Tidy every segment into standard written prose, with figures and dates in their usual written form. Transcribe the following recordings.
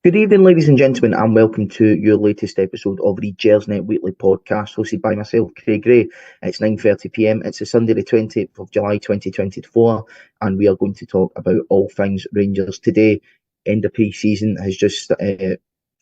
Good evening, ladies and gentlemen, and welcome to your latest episode of the Gersnet Weekly Podcast, hosted by myself, Craig Gray. It's 9:30 p.m. It's a Sunday, the 20th of July, 2024, and we are going to talk about all things Rangers today. End of pre-season has just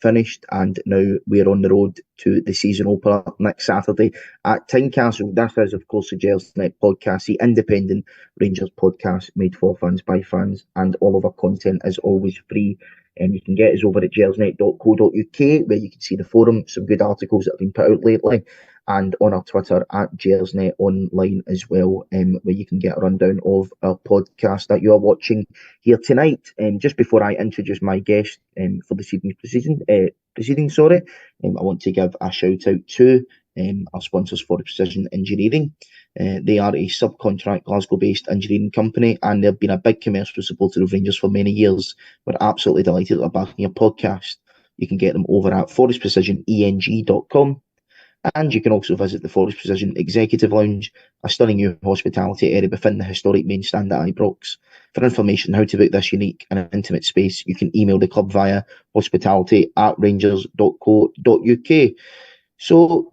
finished, and now we're on the road to the season opener next Saturday at Tynecastle. This is, of course, the Gersnet Podcast, the independent Rangers podcast made for fans by fans, and all of our content is always free. And you can get us over at gersnet.co.uk, where you can see the forum, some good articles that have been put out lately, and on our Twitter at Gersnet Online as well, where you can get a rundown of our podcast that you are watching here tonight. Just before I introduce my guest for this evening's proceedings, I want to give a shout out to our sponsors, Forrest Precision Engineering. They are a subcontract Glasgow-based engineering company, and they've been a big commercial supporter of Rangers for many years. We're absolutely delighted that they're backing your podcast. You can get them over at forrestprecisioneng.com, and you can also visit the Forrest Precision Executive Lounge, a stunning new hospitality area within the historic main stand at Ibrox. For information on how to book this unique and intimate space, you can email the club via hospitality@rangers.co.uk. So,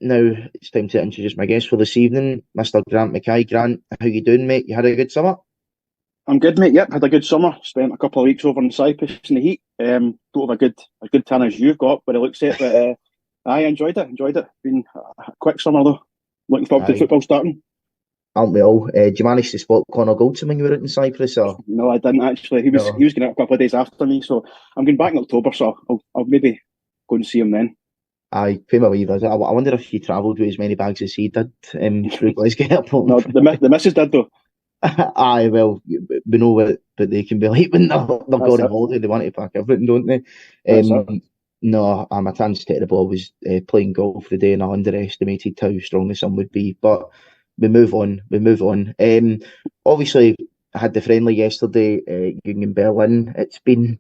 now it's time to introduce my guest for this evening, Mr. Grant Mackay. Grant, how you doing, mate? You had a good summer? I'm good, mate. Yep, had a good summer. Spent a couple of weeks over in Cyprus in the heat. Don't have a good tan as you've got, but it looks it. But I enjoyed it. Been a quick summer though. Looking forward to football starting. Aren't we all? Did you manage to spot Connor Goldson when you were out in Cyprus? Or? No, I didn't actually. He was getting out a couple of days after me, so I'm going back in October. So I'll maybe go and see him then. I pay my wee visit. I wonder if he travelled with as many bags as he did through Glasgow Airport. No, the missus did though. Aye, well, we know what they can be like when they're going on holiday. They want to pack everything, don't they? No, my tan's terrible. I was playing golf today, and I underestimated how strong the sun would be. But we move on. Obviously, I had the friendly yesterday, Union Berlin. It's been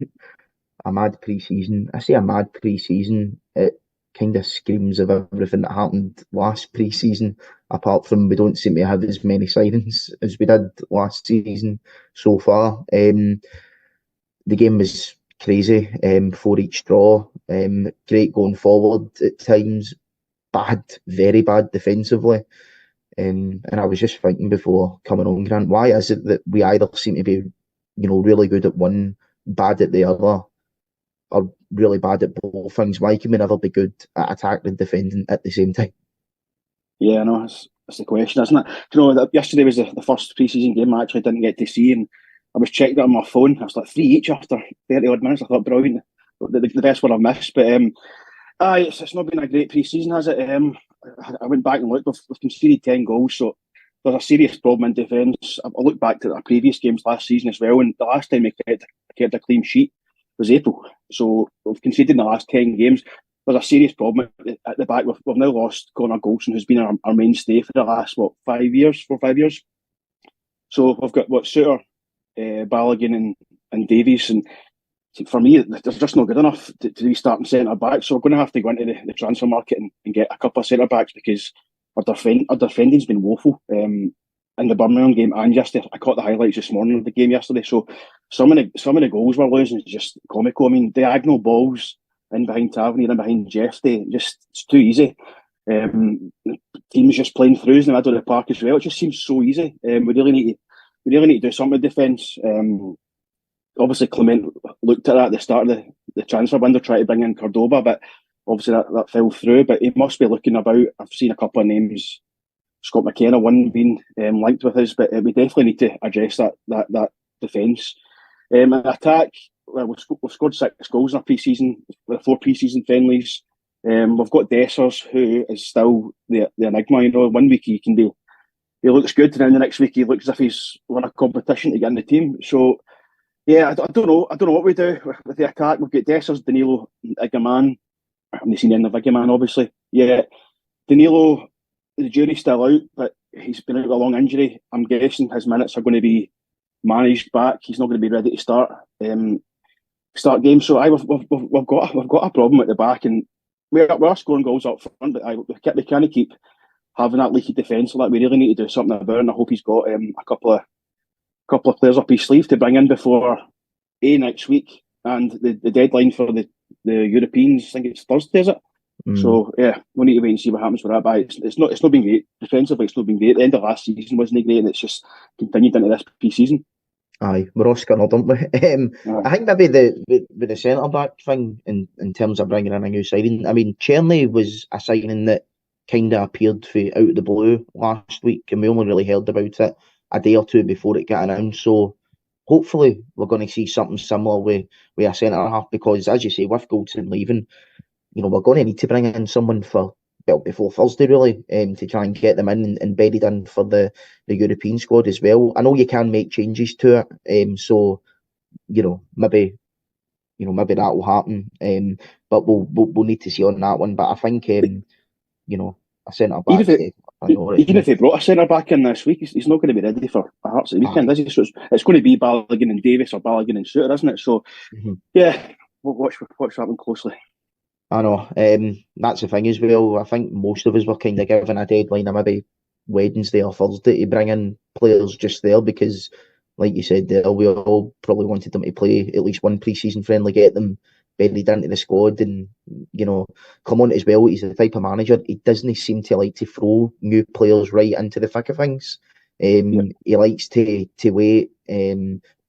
a mad pre-season. I say a mad pre-season. It kind of screams of everything that happened last pre-season, apart from we don't seem to have as many signings as we did last season so far. The game was crazy, 4 each draw, great going forward at times, bad, very bad defensively. And I was just thinking before coming on, Grant, why is it that we either seem to be, really good at one, bad at the other, or really bad at both things? Why can we never be good at attacking and defending at the same time? Yeah, no, that's the question, isn't it? Yesterday was the first pre-season game I actually didn't get to see, and I was checking it on my phone. I was like 3 each after 30 odd minutes. I thought brilliant, the best one I've missed. But it's not been a great pre-season, has it? I went back and looked. We've conceded 10 goals, so there's a serious problem in defence. I looked back to our previous games last season as well, and the last time we kept a clean sheet was April. So we've conceded in the last 10 games. There's a serious problem at the back. We've now lost Connor Goldson, who's been our mainstay for the last 4 or 5 years. So we've got Suter, Balogun and Davies, and for me, they're just not good enough to be starting centre back. So we're going to have to go into the transfer market and get a couple of centre backs, because our defending's been woeful in the Birmingham game and yesterday. I caught the highlights this morning of the game yesterday. So some of the goals we're losing is just comical. I mean, diagonal balls in behind Tavernier, in behind Gersnet, it's too easy. The team's just playing throughs in the middle of the park as well. It just seems so easy. We really need to do something with defence. Obviously, Clement looked at that at the start of the transfer window, trying to bring in Cordoba, but obviously that fell through. But he must be looking about. I've seen a couple of names, Scott McKenna, one being linked with us, but we definitely need to address that defence. Attack, well, we've scored 6 goals in our pre-season, with 4 pre-season friendlies. We've got Dessers, who is still the enigma. 1 week he looks good, and then the next week he looks as if he's won a competition to get in the team. So yeah, I don't know what we do with the attack. We've got Dessers, Danilo, Igaman. I haven't seen the end of Igaman, obviously. Yeah, Danilo, the jury's still out, but he's been out with a long injury. I'm guessing his minutes are going to be managed back. He's not going to be ready to start games. So we've got a problem at the back, and we are scoring goals up front, but we can't keep having that leaky defence. So we really need to do something about it. And I hope he's got a couple of players up his sleeve to bring in before next week, and the deadline for the Europeans, I think it's Thursday, is it? So yeah, we need to wait and see what happens with that. But it's not been great defensively. It's not been great. The end of last season wasn't great, and it's just continued into this pre-season. Aye, we're all scared, don't we? I think maybe with the centre back thing in terms of bringing in a new signing. I mean, Cherny was a signing that kind of appeared for out of the blue last week, and we only really heard about it a day or two before it got announced. So hopefully we're going to see something similar with a centre half, because as you say, with Goldson leaving, we're going to need to bring in someone before Thursday, really, to try and get them in and bedded in for the European squad as well. I know you can make changes to it, so maybe that will happen. But we'll need to see on that one. But I think a centre back. Even if they brought a centre back in this week, he's not going to be ready for perhaps the weekend, is he? So it's going to be Balogun and Davis or Balogun and Suter, isn't it? So yeah, we'll watch that one closely. I know. That's the thing as well. I think most of us were kind of given a deadline of maybe Wednesday or Thursday to bring in players just there, because, like you said there, we all probably wanted them to play at least one pre-season friendly, get them buried into the squad, and come on as well. He's the type of manager, he doesn't seem to like to throw new players right into the thick of things. He likes to wait,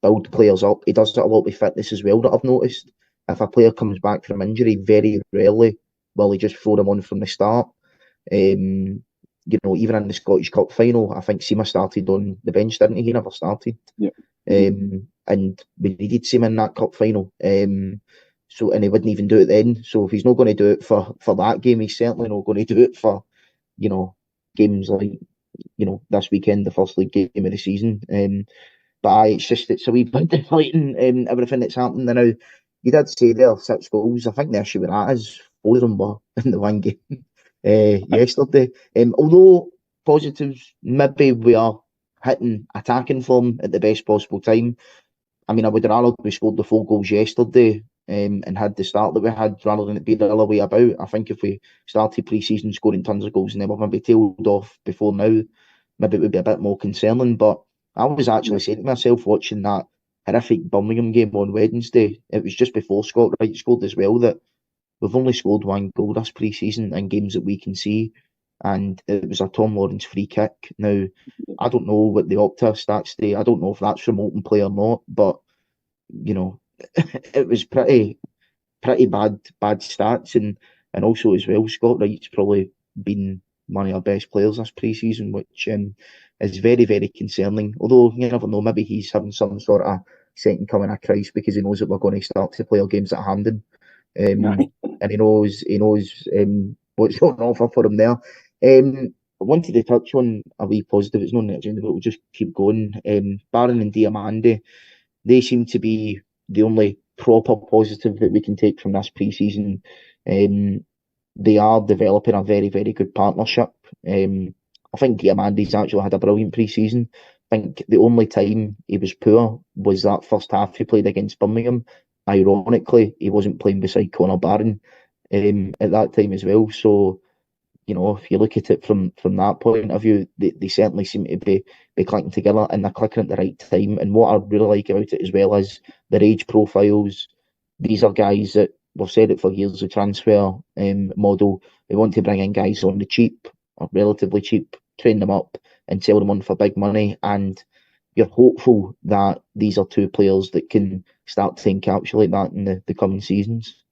build players up. He does it a lot with fitness as well, that I've noticed. If a player comes back from injury, very rarely will he just throw them on from the start. Even in the Scottish Cup final, I think Sima started on the bench, didn't he? He never started. Yeah. And we needed Sima in that cup final. And he wouldn't even do it then. So if he's not going to do it for that game, he's certainly not going to do it for, games like, this weekend, the first league game of the season. But it's a wee bit deflating, everything that's happening now. You did say there 6 goals. I think the issue with that is 4 of them were in the one game yesterday. Although positives, maybe we are hitting attacking form at the best possible time. I mean, I would rather we scored the 4 goals yesterday and had the start that we had, rather than it be the other way about. I think if we started pre-season scoring tons of goals and then we're maybe tailed off before now, maybe it would be a bit more concerning. But I was actually saying to myself, watching that horrific Birmingham game on Wednesday, it was just before Scott Wright scored as well, that we've only scored 1 goal this pre-season in games that we can see, and it was a Tom Lawrence free kick. Now, I don't know what the Opta stats say. I don't know if that's from open play or not, but it was pretty bad stats, and also as well, Scott Wright's probably been one of our best players this pre-season, which is very, very concerning. Although you never know, maybe he's having some sort of second coming of Christ, because he knows that we're going to start to play our games at Hampden, and he knows what's on offer for him there. I wanted to touch on a wee positive. It's not on the agenda, but we'll just keep going. Barron and Diamande, they seem to be the only proper positive that we can take from this pre-season. They are developing a very, very good partnership. I think Diamandi's actually had a brilliant pre-season. I think the only time he was poor was that first half he played against Birmingham. Ironically, he wasn't playing beside Connor Barron at that time as well. So, if you look at it from that point of view, they certainly seem to be clicking together, and they're clicking at the right time. And what I really like about it as well is their age profiles. These are guys that, we've said it for years, the transfer model. We want to bring in guys on the cheap, or relatively cheap, train them up and sell them on for big money. And you're hopeful that these are 2 players that can start to encapsulate that in the coming seasons.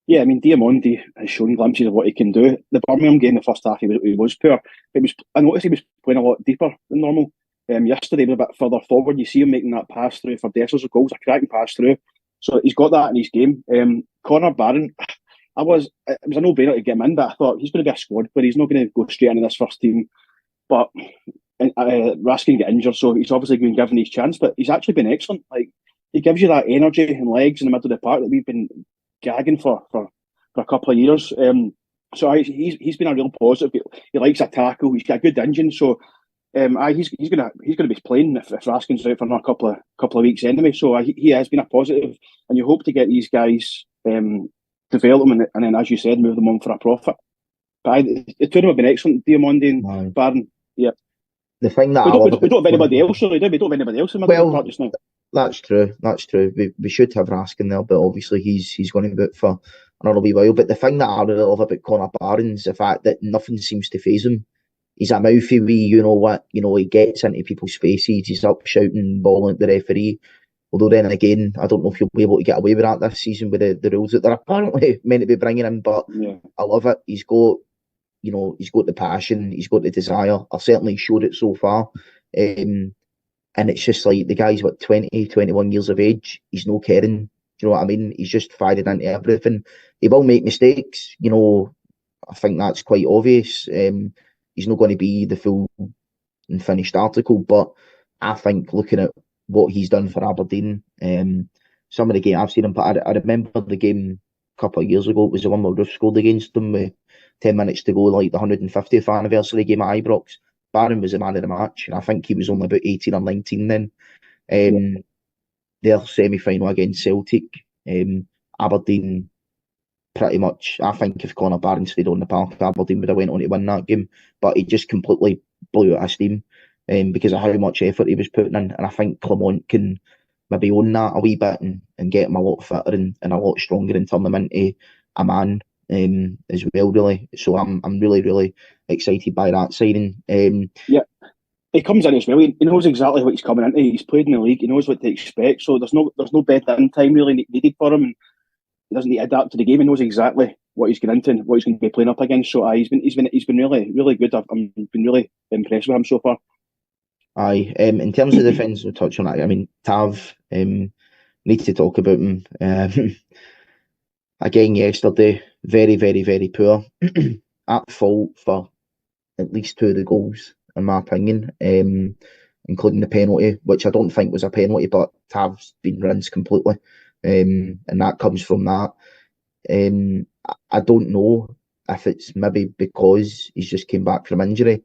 Yeah, I mean, Diamande has shown glimpses of what he can do. The Birmingham game, the first half, he was poor. I noticed he was playing a lot deeper than normal. Yesterday, he was a bit further forward. You see him making that pass through for Dessers' goals, a cracking pass through. So he's got that in his game. Connor Barron, it was a no-brainer to get him in, but I thought he's going to be a squad player. He's not going to go straight into this first team. But Raskin got injured, so he's obviously been given his chance. But he's actually been excellent. Like, he gives you that energy and legs in the middle of the park that we've been gagging for a couple of years. So he's been a real positive. He likes a tackle. He's got a good engine. So he's gonna be playing if Raskin's out for another couple of weeks anyway. So he has been a positive, and you hope to get these guys develop them, and then, as you said, move them on for a profit. But the 2 of them have been excellent. Diamande and Barron. Yeah. the thing that We I don't, love we about don't have anybody else, really, do we? We don't have anybody else in the middle of the well, park just now. that's true. That's true. We should have Raskin there, but obviously he's going to be out for another wee while. But the thing that I really love about Connor Barron's the fact that nothing seems to faze him. He's a mouthy wee, you know what? You know, he gets into people's faces. He's up shouting, bawling at the referee. Although then again, I don't know if he'll be able to get away with that this season with the rules that they're apparently meant to be bringing in. But Yeah. I love it. He's got the passion. He's got the desire. I've certainly showed it so far. And it's just like the guy's, 20, 21 years of age. He's no caring. Do you know what I mean? He's just firing into everything. He will make mistakes. You know, I think that's quite obvious. He's not going to be the full and finished article, but I think looking at what he's done for Aberdeen, some of the game I've seen him, but I remember the game a couple of years ago. It was the one where Roof scored against them with 10 minutes to go, like the 150th anniversary game at Ibrox. Barron was the man of the match, and I think he was only about 18 or 19 then. Their semi-final against Celtic, Aberdeen, pretty much, I think if Connor Barron stayed on the park, Aberdeen would have went on to win that game, but he just completely blew out of steam because of how much effort he was putting in, and I think Clement can maybe own that a wee bit and get him a lot fitter and a lot stronger and turn him into a man as well, really. So I'm really, really excited by that signing. Yeah. He comes in as well. He knows exactly what he's coming into. He's played in the league. He knows what to expect. So there's no bed in time really needed for him. And he doesn't need to adapt to the game. He knows exactly what he's going into and what he's going to be playing up against. So he's been really, really good. I've been really impressed with him so far. Aye. In terms of defence, we'll touch on that. I mean, Tav, need to talk about him. Again yesterday, very, very, very poor. At fault for at least two of the goals, in my opinion, including the penalty, which I don't think was a penalty, but Tav's been rinsed completely. And that comes from that. I don't know if it's maybe because he's just came back from injury.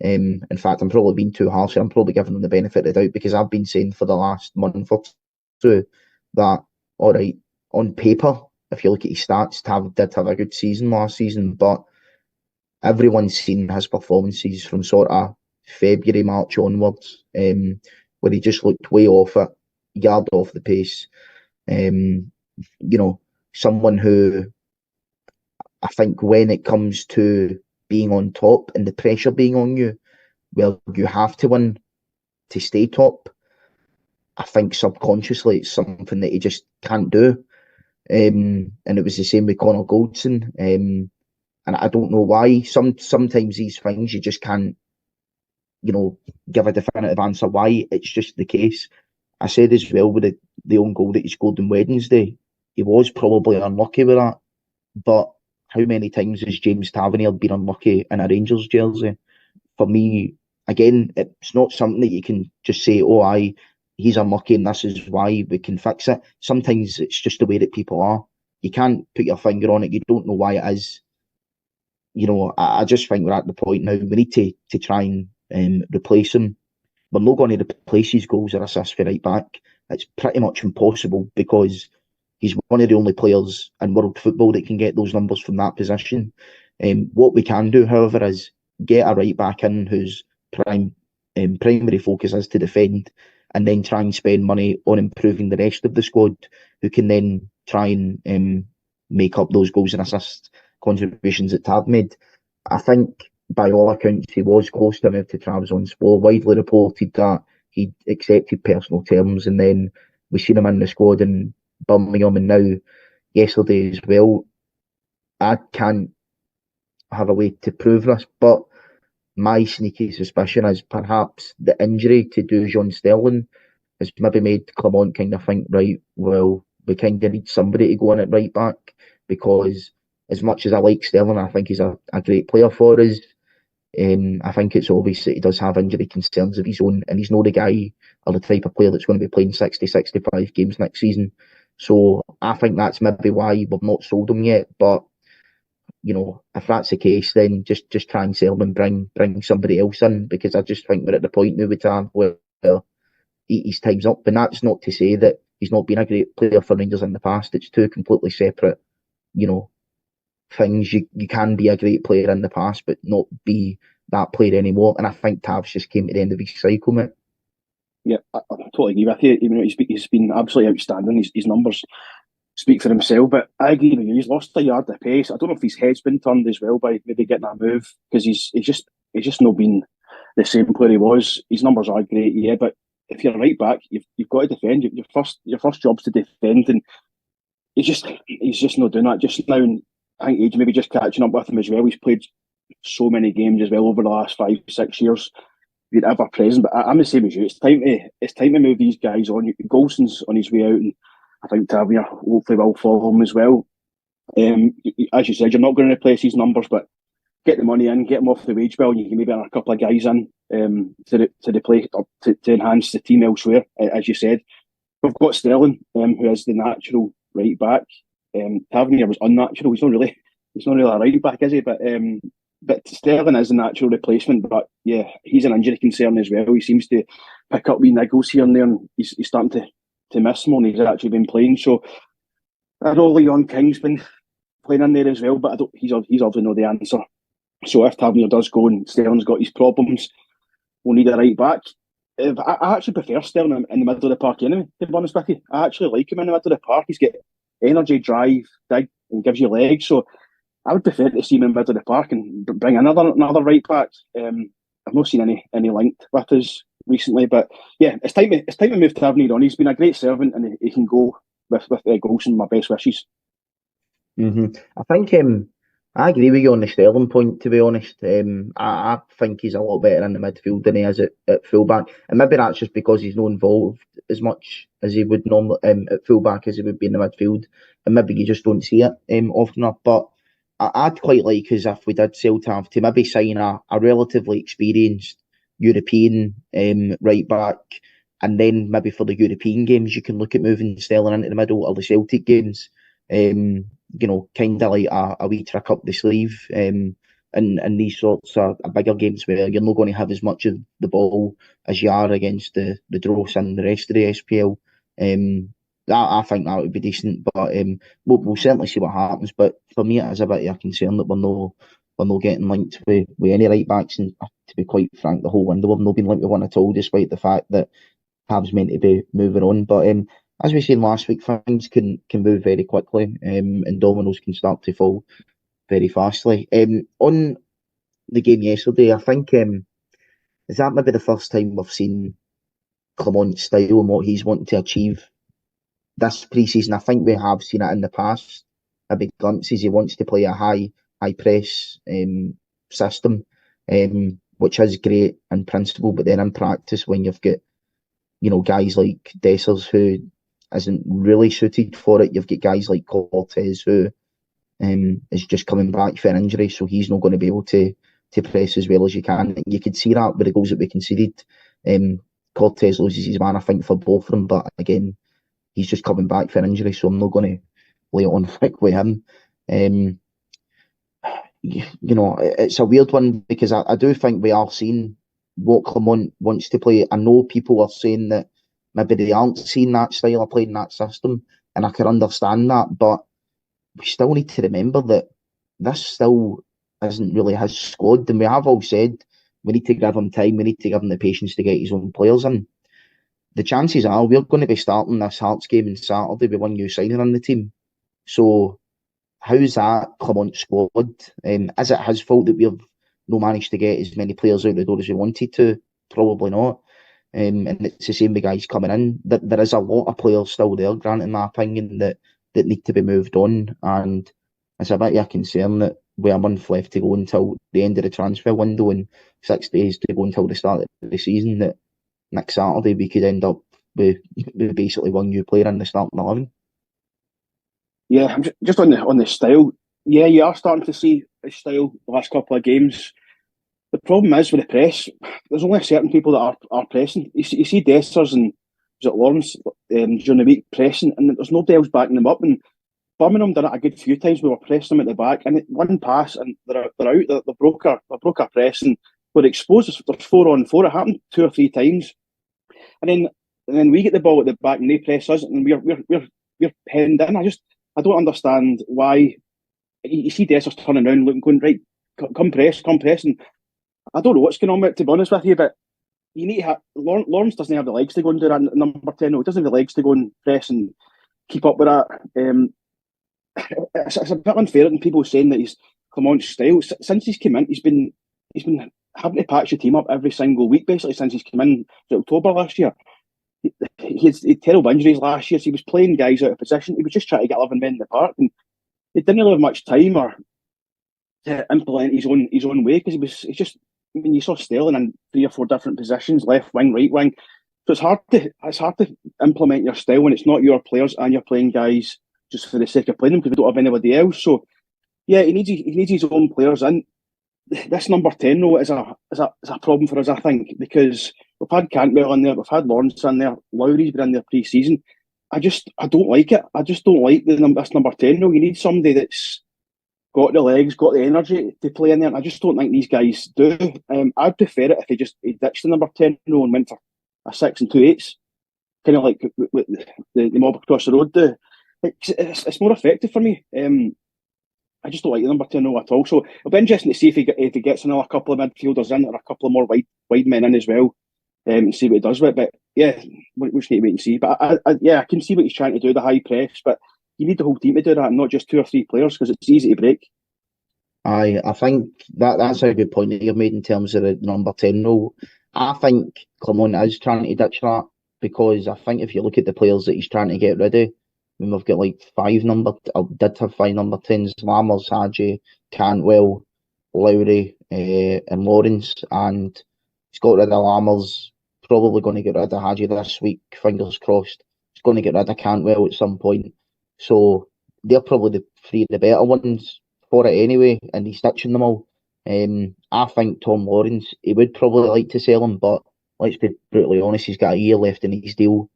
In fact, I'm probably being too harsh. I'm probably giving him the benefit of the doubt because I've been saying for the last month or two that, all right, on paper, if you look at his stats, Tav did have a good season last season, but everyone's seen his performances from sort of February, March onwards, where he just looked way off it, yard off the pace. Someone who I think when it comes to being on top and the pressure being on you, well, you have to win to stay top. I think subconsciously it's something that he just can't do. And it was the same with Connor Goldson. And I don't know why. Sometimes these things you just can't, give a definitive answer why. It's just the case. I said as well with the own goal that he scored on Wednesday, he was probably unlucky with that. But how many times has James Tavernier been unlucky in a Rangers jersey? For me, again, it's not something that you can just say, oh, he's unlucky and this is why we can fix it. Sometimes it's just the way that people are. You can't put your finger on it. You don't know why it is. I just think we're at the point now. We need to try and replace him. We're not going to replace his goals or assists for right back. It's pretty much impossible because he's one of the only players in world football that can get those numbers from that position. What we can do, however, is get a right back in whose primary focus is to defend, and then try and spend money on improving the rest of the squad, who can then try and make up those goals and assist contributions that Tav made. I think, by all accounts, he was close to a move to Trabzonspor. Widely reported that he accepted personal terms, and then we seen him in the squad in Birmingham, and now yesterday as well. I can't have a way to prove this, but my sneaky suspicion is perhaps the injury to Dujon Sterling has maybe made Clement kind of think, right, well, we kind of need somebody to go in at right back, because as much as I like Sterling, I think he's a great player for us. I think it's obvious that he does have injury concerns of his own, and he's not the guy or the type of player that's going to be playing 60, 65 games next season. So I think that's maybe why we've not sold him yet. But if that's the case, then just try and sell him and bring somebody else in, because I just think we're at the point now with Tav where his time's up. And that's not to say that he's not been a great player for Rangers in the past. It's two completely separate, things. You can be a great player in the past, but not be that player anymore. And I think Tav's just came to the end of his cycle, mate. Yeah, I totally agree with you. Even though he's been absolutely outstanding. His numbers speak for himself. But I agree with you. He's lost a yard of pace. I don't know if his head's been turned as well by maybe getting a move, because he's just not been the same player he was. His numbers are great, yeah, but if you're right back, you've got to defend. Your first job's to defend, and he's just not doing that just now. And I think age maybe just catching up with him as well. He's played so many games as well over the last 5-6 years. Been ever present, but I'm the same as you. It's time to move these guys on. Golson's on his way out, and I think Tavernier hopefully will follow him as well. As you said, you're not going to replace his numbers, but get the money in, get him off the wage bill, and you can maybe add a couple of guys in to replace or to enhance the team elsewhere. As you said, we've got Sterling, who is the natural right back. Tavernier was unnatural. He's not really a right back, is he? But Sterling is a natural replacement. But yeah, he's an injury concern as well. He seems to pick up wee niggles here and there, and he's starting to miss more, and he's actually been playing. So I know Leon King's been playing in there as well, but he's obviously not the answer. So if Tavernier does go and Sterling's got his problems, we'll need a right back. I actually prefer Sterling in the middle of the park anyway, to be honest with you. I actually like him in the middle of the park. He's got energy, drive, dig, and gives you legs. So I would prefer to see him in the middle of the park and bring another right back. I've not seen any linked with us recently, but yeah, it's time to move Tavernier on. He's been a great servant, and he can go with Golson. My best wishes. I think I agree with you on the Sterling point, to be honest. I think he's a lot better in the midfield than he is at fullback. And maybe that's just because he's not involved as much as he would normally at fullback as he would be in the midfield. And maybe you just don't see it often enough. But I'd quite like, as if we did sell to maybe sign a relatively experienced European right back. And then maybe for the European games, you can look at moving Sterling into the middle, or the Celtic games. Kind of like a wee trick up the sleeve, and these sorts of bigger games where you're not going to have as much of the ball as you are against the Dross and the rest of the SPL. I think that would be decent, but we'll certainly see what happens. But for me, it is a bit of a concern that we're not getting linked with any right backs, and to be quite frank, the whole window we've not been linked with one at all, despite the fact that Pab's meant to be moving on. But as we said last week, things can move very quickly, and dominoes can start to fall very fastly. On the game yesterday, I think is that maybe the first time we've seen Clement's style and what he's wanting to achieve this pre-season. I think we have seen it in the past, a big glimpses. He wants to play a high press system, which is great in principle, but then in practice, when you've got guys like Dessers who isn't really suited for it, you've got guys like Cortez who is just coming back for an injury, so he's not going to be able to press as well as you can. You could see that with the goals that we conceded. Cortez loses his man, I think, for both of them, but again, he's just coming back for an injury, so I'm not going to lay it on thick with him. It's a weird one, because I do think we are seeing what Clement wants to play. I know people are saying that maybe they aren't seeing that style of playing, that system, and I can understand that, but we still need to remember that this still isn't really his squad, and we have all said we need to give him time, we need to give him the patience to get his own players in. The chances are we're going to be starting this Hearts game on Saturday with one new signing on the team. So how's that Clement squad? Is it his fault that we've not managed to get as many players out the door as we wanted to? Probably not. And it's the same with guys coming in. There is a lot of players still there, Grant, in my opinion, that need to be moved on. And it's a bit of a concern that we have a month left to go until the end of the transfer window and 6 days to go until the start of the season, that next Saturday we could end up with basically one new player in the starting 11. Yeah, I'm just on the style. Yeah, you are starting to see his style the last couple of games. The problem is with the press, there's only certain people that are pressing. You see Dessers and Lawrence during the week pressing, and there's nobody else backing them up. And Birmingham done it a good few times. We were pressing them at the back, and one pass and they're out. They broke our press and we're exposed. There's 4-on-4. It happened 2 or 3 times, and then we get the ball at the back and they press us, and we're penned in. I don't understand why. You see Dessers turning around, looking, going, right, come press, and I don't know what's going on with it, to be honest with you, but you need to have Lawrence doesn't have the legs to go and do that number 10. No, he doesn't have the legs to go and press and keep up with that. It's a bit unfair than people saying that he's Clement's style. Since he's come in, he's been having to patch the team up every single week, basically, since he's come in October last year. He had terrible injuries last year, so he was playing guys out of position. He was just trying to get 11 men in the park, and he didn't really have much time or to implement his own way, because he's just, I mean, you saw Sterling in 3 or 4 different positions, left wing, right wing. So it's hard to implement your style when it's not your players and you're playing guys just for the sake of playing them because we don't have anybody else. So yeah, he needs his own players in. This number 10 though is a problem for us, I think, because we've had Cantwell in there, we've had Lawrence in there, Lowry's been in there pre-season. I don't like it. I just don't like this number 10 though. You need somebody that's got the legs, got the energy to play in there, and I just don't think these guys do. I'd prefer it if he ditched the number 10 though and went for a 6 and 2 8s, kind of like what the mob across the road do. It's more effective for me. I just don't like the number 10 at all. So it'll be interesting to see if he gets another couple of midfielders in or a couple of more wide men in as well, and see what he does with it. But yeah, we just need to wait and see. But I can see what he's trying to do, the high press, but you need the whole team to do that, and not just 2 or 3 players, because it's easy to break. I think that's a good point that you've made in terms of the number 10 role. I think Clement is trying to ditch that, because I think if you look at the players that he's trying to get rid of, I mean, we've got like 5 number 10s: Lammers, Hadji, Cantwell, Lowry, and Lawrence, and he's got rid of Lammers, probably going to get rid of Hadji this week, fingers crossed. He's going to get rid of Cantwell at some point. So they're probably the 3 of the better ones for it anyway, and he's ditching them all. I think Tom Lawrence, he would probably like to sell him, but let's be brutally honest, he's got a year left in his deal.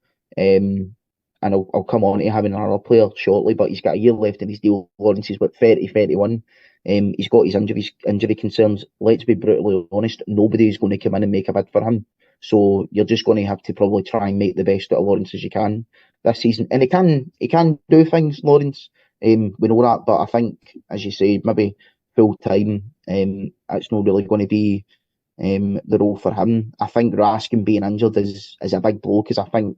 And I'll come on to having another player shortly, but he's got a year left in his deal. Lawrence is 30, 31. He's got his injury concerns. Let's be brutally honest, nobody is going to come in and make a bid for him. So you're just going to have to probably try and make the best out of Lawrence as you can this season. And he can do things, Lawrence. We know that, but I think, as you say, maybe full time, it's not really going to be the role for him. I think Raskin being injured is a big blow, because I think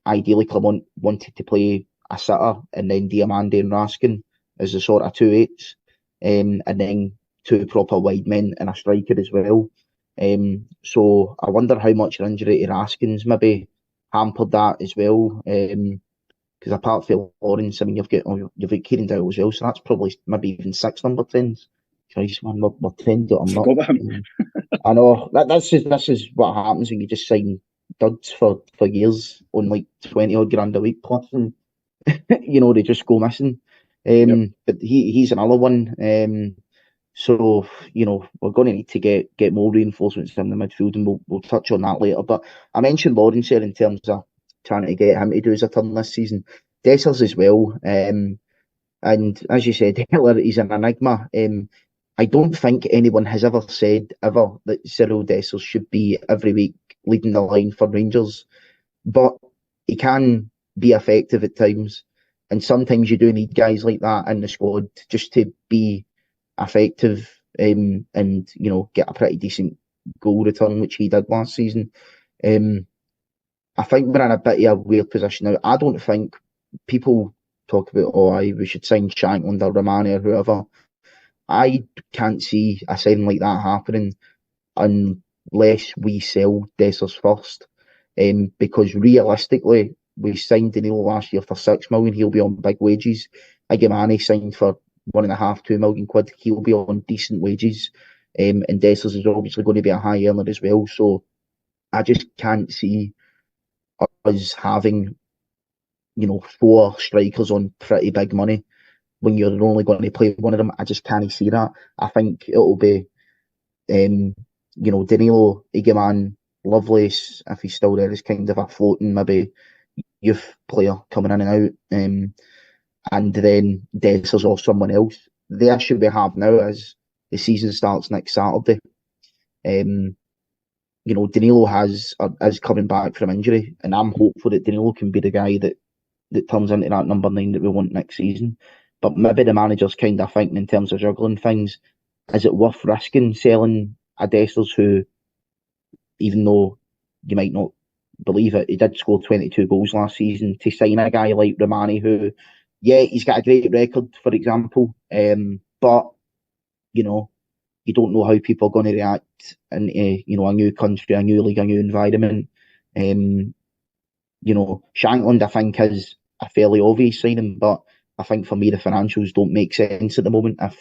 ideally Clement wanted to play a sitter and then Diamande and Raskin as the sort of 2 8s, and then 2 proper wide men and a striker as well. So I wonder how much an injury to Raskin's maybe hampered that as well. Because apart from Lawrence, I mean, you've got Kieran Dowell as well, so that's probably maybe even 6 number 10s. Christ, man, we're 10 to I'm not. I know this is what happens when you just sign duds for years on like 20 odd grand a week plus, and they just go missing. But he's another one. So we're going to need to get more reinforcements in the midfield, and we'll touch on that later. But I mentioned Lawrence here in terms of trying to get him to do his turn this season. Dessers as well. And as you said earlier, he's an enigma. I don't think anyone has ever said that Cyril Dessers should be every week leading the line for Rangers, but he can be effective at times, and sometimes you do need guys like that in the squad just to be effective, and get a pretty decent goal return, which he did last season. I think we're in a bit of a weird position now. I don't think people talk about, we should sign Shankland or Romani or whoever. I can't see a signing like that happening unless we sell Dessers first. Because realistically, we signed Danilo last year for 6 million. He'll be on big wages. Igamani signed for 1.5, 2 million quid. He'll be on decent wages. And Dessers is obviously going to be a high earner as well. So I just can't see us having, 4 strikers on pretty big money when you're only going to play one of them. I just can't see that. I think it'll be, Danilo, Igaman, Lovelace, if he's still there, is kind of a floating maybe youth player coming in and out, and then Dessers or someone else. The issue we have now is the season starts next Saturday. Danilo is coming back from injury, and I'm hopeful that Danilo can be the guy that turns into that number 9 that we want next season. But maybe the manager's kind of thinking in terms of juggling things. Is it worth risking selling a Dessers who, even though you might not believe it, he did score 22 goals last season. To sign a guy like Romani, who, yeah, he's got a great record, for example, but you know, you don't know how people are going to react in a new country, a new league, a new environment. Shankland, I think, is a fairly obvious signing, but I think for me the financials don't make sense at the moment if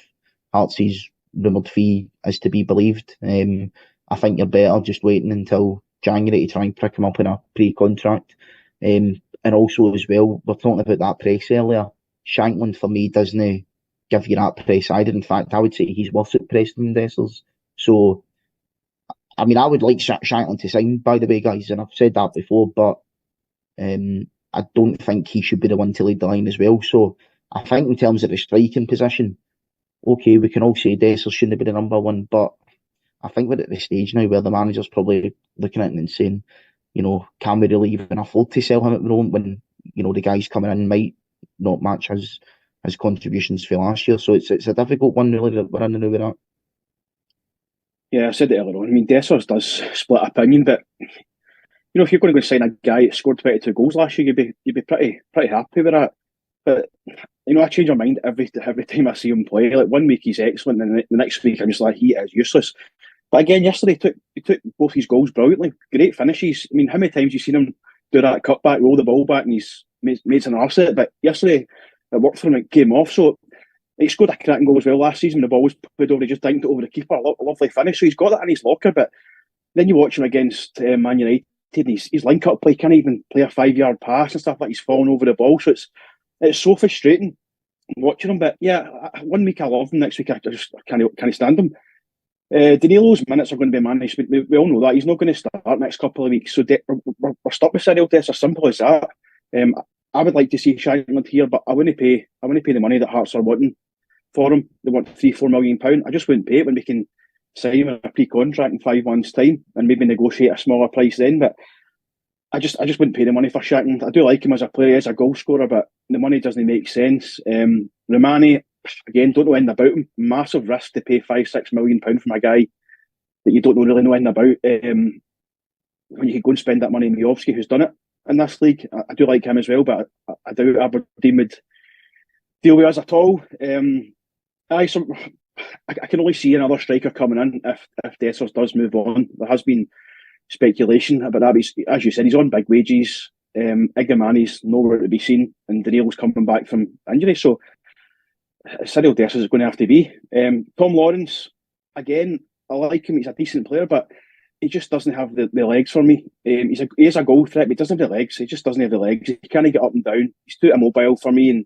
Hearts' rumoured fee is to be believed. I think you're better just waiting until January to try and prick him up in a pre-contract. And also as well, we're talking about that press earlier. Shankland for me doesn't give you that press either. In fact, I would say he's worse at pressing than Dessers. So, I mean, I would like Shankland to sign, by the way, guys, and I've said that before, but I don't think he should be the one to lead the line as well. So, I think in terms of the striking position, okay, we can all say Dessers shouldn't be the number one, but I think we're at the stage now where the manager's probably looking at it and saying, can we really even afford to sell him at the moment when, the guys coming in might not match his contributions for last year. So it's a difficult one really that we're in the new with that. Yeah, I said it earlier on. I mean, Dessers does split opinion, but if you're going to go sign a guy that scored 22 goals last year, you'd be pretty happy with that. But I change my mind every time I see him play. Like 1 week he's excellent, and the next week I'm just like, he is useless. But again, yesterday he took both his goals brilliantly. Great finishes. I mean, how many times have you seen him do that cutback, roll the ball back, and he's made an arse of it? But yesterday it worked for him. It came off. So he scored a cracking goal as well last season. The ball was put over. He just dinked it over the keeper. A lovely finish. So he's got that in his locker. But then you watch him against Man United, and his link-up play can't even play a 5-yard pass and stuff like he's falling over the ball. So it's so frustrating watching him. But yeah, 1 week I love him. Next week I just can't stand him. Danilo's minutes are going to be managed. We all know that he's not going to start next couple of weeks. So we're stuck with Cyril Dessers. As simple as that. I would like to see Shankland here, but I wouldn't pay the money that Hearts are wanting for him. They want £3-4 million. I just wouldn't pay it when we can sign him a pre-contract in 5 months' time and maybe negotiate a smaller price then. But I just wouldn't pay the money for Shankland. I do like him as a player, as a goal scorer, but the money doesn't make sense. Romani, again, don't know anything about him. Massive risk to pay £5-6 million from a guy that you don't really know anything about. When you could go and spend that money on Miovski, who's done it in this league. I do like him as well, but I doubt Aberdeen would deal with us at all. I can only see another striker coming in if Dessers does move on. There has been speculation about that. As you said, he's on big wages. Igdomani's nowhere to be seen, and Danilo's coming back from injury. So Cyril Dessers is going to have to be. Tom Lawrence, again, I like him. He's a decent player, but he just doesn't have the legs for me. He is a goal threat, but he doesn't have the legs. He just doesn't have the legs. He can't get up and down. He's too immobile for me, and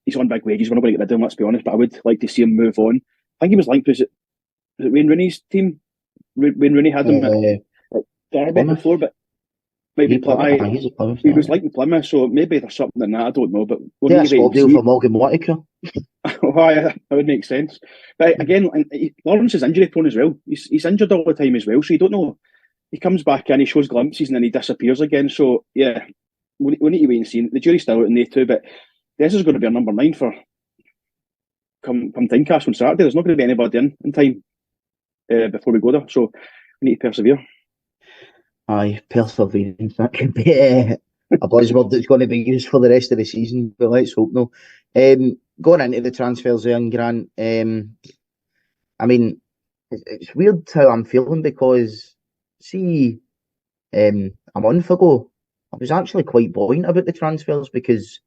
he's on big wages. We're not going to get rid of him, let's be honest, but I would like to see him move on. I think he was linked, was it Wayne Rooney's team? Wayne Rooney had him at Derby before, but maybe he was linked to Plymouth, so maybe there's something in that, I don't know. But we'll small deal for Morgan Whittaker. That would make sense. But again, Lawrence is injury prone as well. He's injured all the time as well, so you don't know. He comes back in, he shows glimpses, and then he disappears again. So yeah, we need to wait and see. The jury's still out on they two, but this is going to be our number 9 for come Tynecastle on Saturday. There's not going to be anybody in time before we go there, so we need to persevere. Aye, perseverance. That could be a buzzword that's going to be used for the rest of the season, but let's hope no. Going into the transfers there, Grant, I mean, it's weird how I'm feeling because, see, a month ago, I was actually quite buoyant about the transfers because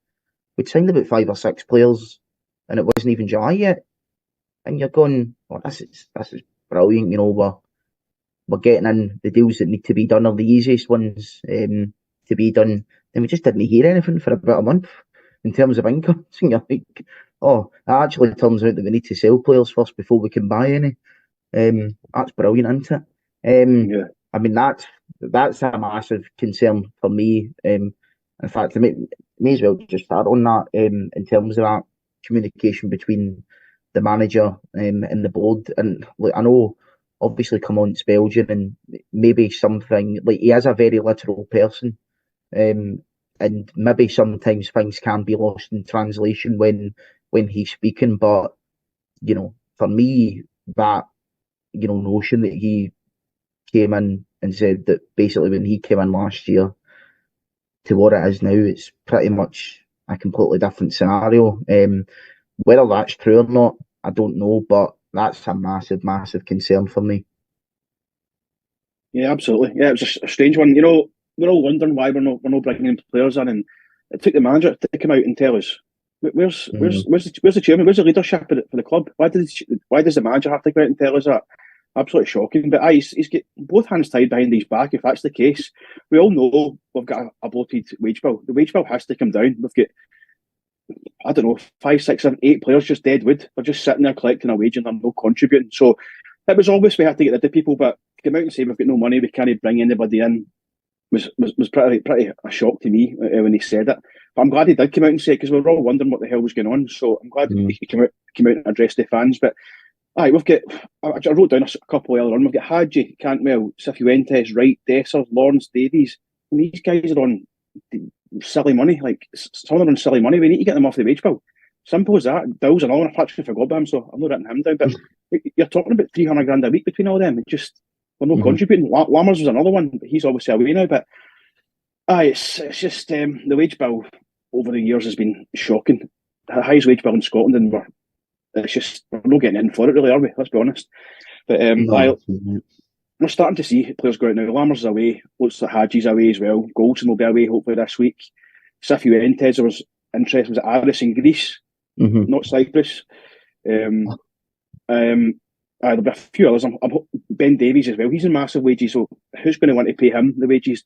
we'd signed about 5 or 6 players and it wasn't even July yet. And you're going, well, this is brilliant, we're getting in the deals that need to be done, are the easiest ones to be done. And we just didn't hear anything for about a month in terms of income. So you're like, oh, it actually turns out that we need to sell players first before we can buy any. That's brilliant, isn't it? Yeah. I mean, that's a massive concern for me. In fact, I may as well just start on that in terms of that communication between the manager and the board. And like, I know, obviously, Clement's Belgian, and maybe something like he is a very literal person, and maybe sometimes things can be lost in translation when he's speaking. But for me, that notion that he came in and said that basically when he came in last year to what it is now, it's pretty much a completely different scenario. Whether that's true or not, I don't know, but that's a massive, massive concern for me. Yeah, absolutely. Yeah, it was a strange one. We're all wondering why we're not bringing in players in, and it took the manager to come out and tell us where's the chairman, where's the leadership for the club? Why does the manager have to come out and tell us that? Absolutely shocking. But he's got both hands tied behind his back. If that's the case, we all know we've got a bloated wage bill. The wage bill has to come down. We've got, I don't know, 5, 6, 7, 8 players just dead wood. They're just sitting there collecting a wage and they're not contributing. So it was obvious we had to get rid of people, but to come out and say we've got no money, we can't bring anybody in was pretty a shock to me when he said it. But I'm glad he did come out and say it, because we were all wondering what the hell was going on. So I'm glad he came out and addressed the fans. But we've got, I wrote down a couple earlier on. We've got Hadji, Cantwell, Cifuentes, Wright, Dessers, Lawrence, Davies. And these guys are on silly money. Like, some of them are on silly money. We need to get them off the wage bill. Simple as that. Bills and all. And I actually forgot about him, so I'm not written him down. But you're talking about 300 grand a week between all of them. We're not contributing. Lammers was another one, but he's obviously away now. But it's just the wage bill over the years has been shocking. The highest wage bill in Scotland, and we're not getting in for it, really, are we? Let's be honest. But we're starting to see players go out now. Lammers is away. Looks like Hadji's away as well. Goldson will be away hopefully this week. Cifuentes, there was interest, was at Aris in Greece, not Cyprus. There'll be a few others. Ben Davies as well. He's in massive wages, so who's going to want to pay him the wages?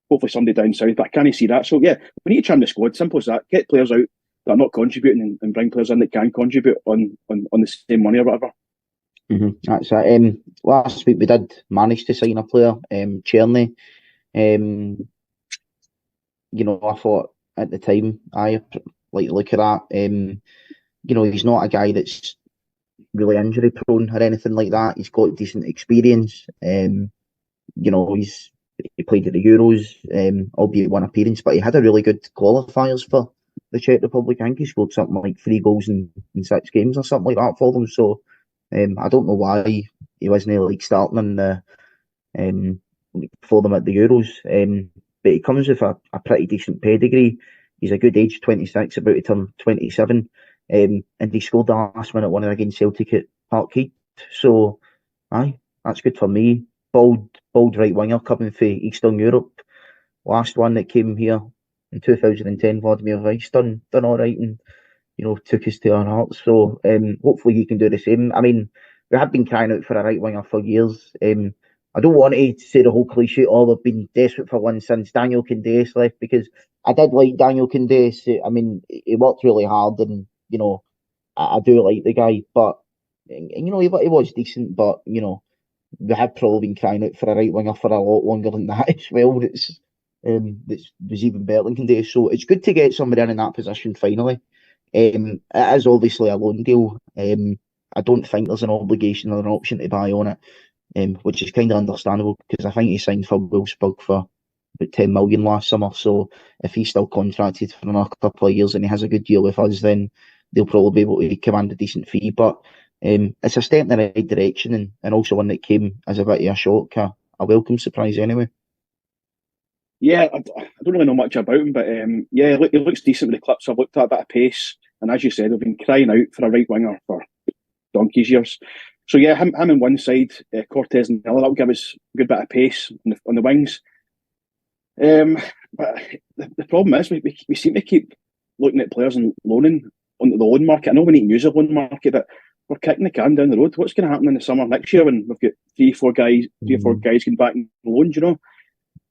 Hopefully somebody down south, but I can't see that. So yeah, we need to trim the squad. Simple as that. Get players out that are not contributing and bring players in that can contribute on the same money or whatever. That's it. Last week we did manage to sign a player, Cherney. I thought at the time, I like look at that. He's not a guy that's really injury prone or anything like that. He's got decent experience. He played at the Euros, albeit one appearance, but he had a really good qualifiers for the Czech Republic. I think he scored something like 3 goals in 6 games or something like that for them. So I don't know why he wasn't starting in the for them at the Euros. But he comes with a pretty decent pedigree. He's a good age, 26, about to turn 27. And he scored the last minute winner against Celtic at Parkhead. So, that's good for me. Bold right winger coming from Eastern Europe. Last one that came here in 2010, Vladimir Weiss, done all right and, took us to our hearts. So, hopefully he can do the same. I mean, we have been crying out for a right winger for years. I don't want to say the whole cliche, we've been desperate for one since Daniel Koundé left, because I did like Daniel Koundé. I mean, he worked really hard and, I do like the guy, but, he was decent, but, we have probably been crying out for a right winger for a lot longer than that as well. That was even better than Koundé. So it's good to get somebody in that position finally. It is obviously a loan deal. I don't think there's an obligation or an option to buy on it, which is kind of understandable, because I think he signed for Wolfsburg for about 10 million last summer. So if he's still contracted for another couple of years and he has a good deal with us, then they'll probably be able to command a decent fee. But it's a step in the right direction, and also one that came as a bit of a shock, a welcome surprise anyway. Yeah, I don't really know much about him, but he looks decent with the clips I've looked at, a bit of pace. And as you said, we've been crying out for a right winger for donkey's years. So yeah, him on one side, Cortez and Miller, that'll give us a good bit of pace on the wings. But the problem is we seem to keep looking at players and loaning onto the loan market. I know we need to use the loan market, but we're kicking the can down the road. What's going to happen in the summer next year when we've got three or four guys getting back in loans,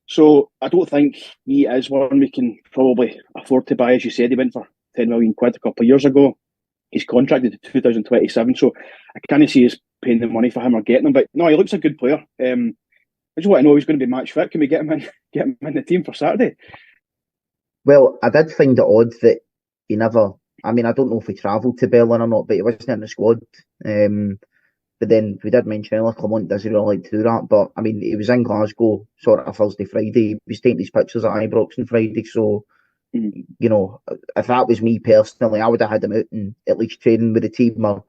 So I don't think he is one we can probably afford to buy. As you said, he went for 10 million quid a couple of years ago. He's contracted to 2027, so I can't see us paying the money for him or getting him. But no, he looks a good player. I just want to know if he's going to be match fit. Can we get him in the team for Saturday? Well, I did find it odd that he never. I mean, I don't know if he travelled to Berlin or not, but he wasn't in the squad. But then we did mention earlier, Clement doesn't really like to do that. But I mean, he was in Glasgow sort of Thursday, Friday. He was taking these pictures at Ibrox on Friday. So, if that was me personally, I would have had him out and at least training with the team or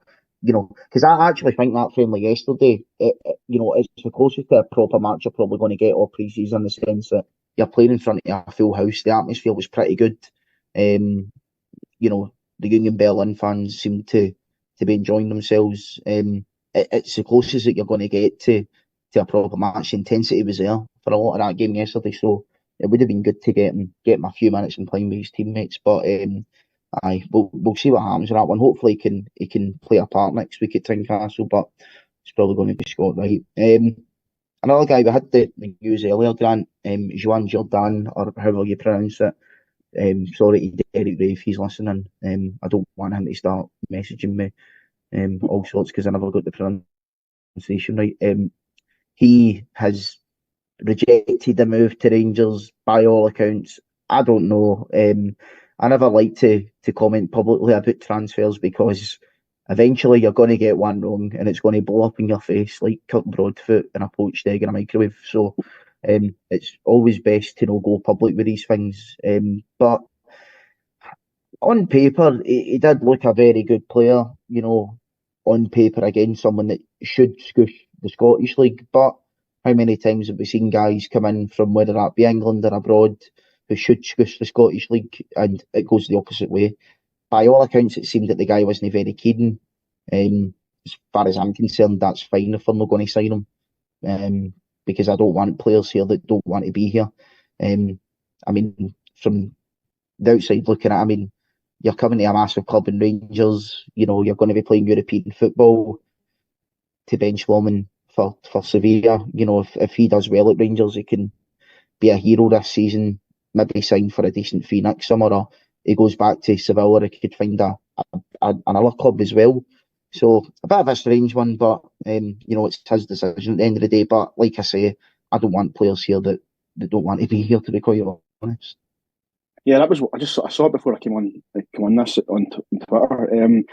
because I actually think that friendly yesterday, it's the closest to a proper match you're probably going to get all pre-season, in the sense that you're playing in front of a full house. The atmosphere was pretty good. The Union Berlin fans seem to be enjoying themselves. It's the closest that you're going to get to a proper match. The intensity was there for a lot of that game yesterday, so it would have been good to get him a few minutes and playing with his teammates. But aye, we'll see what happens with that one. Hopefully he can play a part next week at Tynecastle, but it's probably going to be Scott Wright. Another guy we had the news earlier, Grant, Joan Jordan, or however you pronounce it. Sorry to Derek Ray if he's listening. I don't want him to start messaging me all sorts because I never got the pronunciation right. He has rejected the move to Rangers by all accounts. I don't know. I never like to comment publicly about transfers because eventually you're going to get one wrong and it's going to blow up in your face like Kirk Broadfoot in a poached egg in a microwave. So it's always best to not go public with these things. But on paper, he did look a very good player, on paper, again, someone that should squish the Scottish League. But how many times have we seen guys come in from whether that be England or abroad who should squish the Scottish League, and it goes the opposite way? By all accounts, it seemed that the guy wasn't very keen. As far as I'm concerned, that's fine if we're not going to sign him, because I don't want players here that don't want to be here. From the outside looking at it, you're coming to a massive club in Rangers, you're going to be playing European football to bench warming for Sevilla. If he does well at Rangers, he can be a hero this season, maybe sign for a decent fee next summer, or he goes back to Sevilla, or he could find another club as well. So a bit of a strange one, but it's his decision at the end of the day. But like I say, I don't want players here that don't want to be here, to be quite honest. Yeah, that was. I saw it before I came on this on Twitter.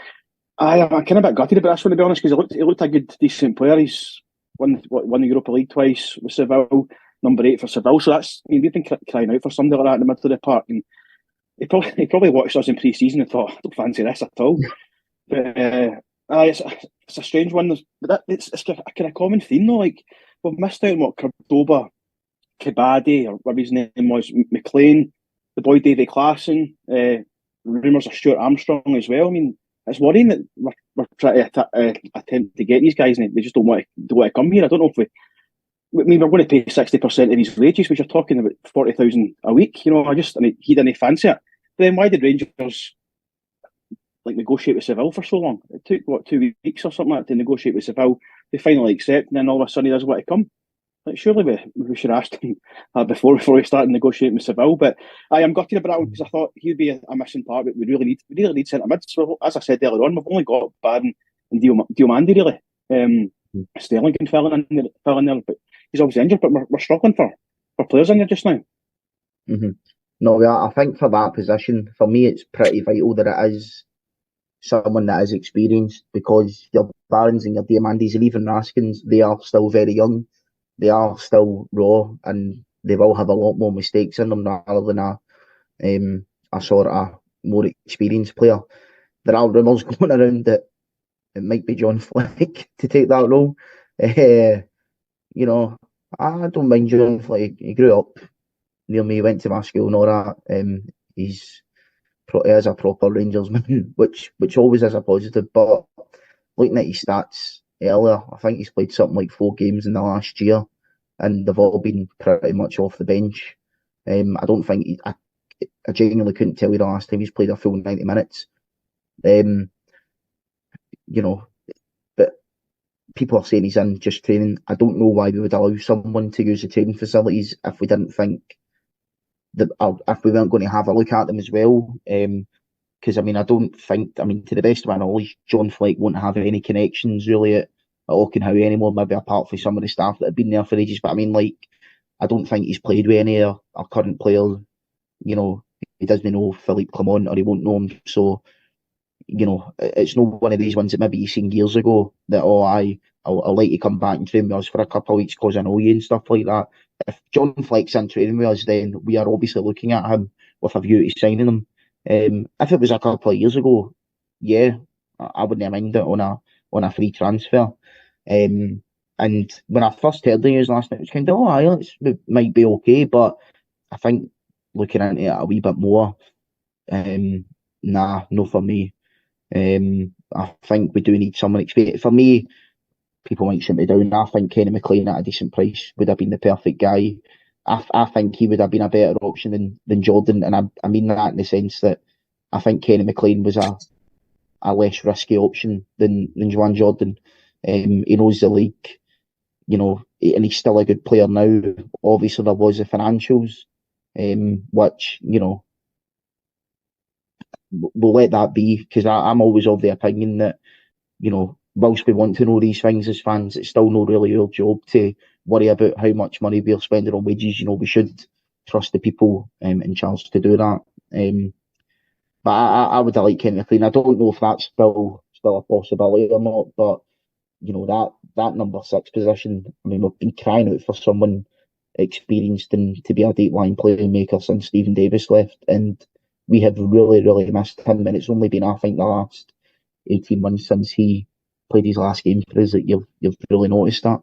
I'm kind of a bit gutted about this one, to be honest, because he looked a good, decent player. He's won the Europa League twice with Seville, number 8 for Seville. So we've been crying out for somebody like that in the middle of the park, and he probably watched us in pre-season and thought, I don't fancy this at all. But it's a strange one. But it's a kind of common theme though. Like, we've missed out on what Cordoba, Kibadi, or whatever his name was, McLean, the boy Davy Claassen, rumours of Stuart Armstrong as well. It's worrying that we're trying to attempt to get these guys and they just don't want to come here. I don't know if we're going to pay 60% of his wages, which you're talking about 40,000 a week. He didn't fancy it. But then why did Rangers negotiate with Seville for so long? It took 2 weeks or something like that to negotiate with Seville. They finally accept, and then all of a sudden he doesn't want to come. Surely we should ask him before we start negotiating with Seville. But I am gutted about that one because I thought he'd be a missing part. But we really need centre mids. So as I said earlier on, we've only got Barron and Diomande really. Sterling can fill in there, but he's obviously injured. But we're struggling for players in there just now. Mm-hmm. No, I think for that position, for me, it's pretty vital that it is someone that is experienced, because your Barons and your Diamandes and even Raskins, they are still very young. They are still raw, and they will have a lot more mistakes in them rather than a sort of more experienced player. There are rumours going around that it might be John Fleck to take that role. I don't mind John Fleck. He grew up near me, went to my school and all that. He is a proper Rangers man, which always is a positive. But looking at his stats earlier, I think he's played something like 4 games in the last year, and they've all been pretty much off the bench. I don't think I genuinely couldn't tell you the last time he's played a full 90 minutes. But people are saying he's in just training. I don't know why we would allow someone to use the training facilities if we didn't think that, if we weren't going to have a look at them as well. Because I don't think, to the best of my knowledge, John Fleck won't have any connections really at Auchenhowie anymore, maybe apart from some of the staff that have been there for ages. But I don't think he's played with any of our current players. He doesn't know Philippe Clement, or he won't know him. So, it's not one of these ones that maybe you've seen years ago that, I'll let you come back and train with us for a couple of weeks because I know you and stuff like that. If John Fleck's in training with us, then we are obviously looking at him with a view to signing him. If it was a couple of years ago, yeah, I wouldn't have minded it on on a free transfer. And when I first heard the news last night, it was kind of, it might be okay, but I think looking into it a wee bit more, nah, no for me. I think we do need someone experienced. For me, people might shoot me down. I think Kenny McLean at a decent price would have been the perfect guy. I think he would have been a better option than Jordan, and I mean that in the sense that I think Kenny McLean was a less risky option than Joan Jordan. He knows the league, and he's still a good player now. Obviously, there was the financials, which, we'll let that be, because I'm always of the opinion that, whilst we want to know these things as fans, it's still not really our job to worry about how much money we're spending on wages. We should trust the people in charge to do that. But I would have liked Kenny McLean. I don't know if that's still a possibility or not, but that number 6 position, I mean, we've been crying out for someone experienced and to be a deep line playmaker since Stephen Davis left, and we have really, really missed him. And it's only been, I think, the last 18 months since he played his last game for us that you've really noticed that.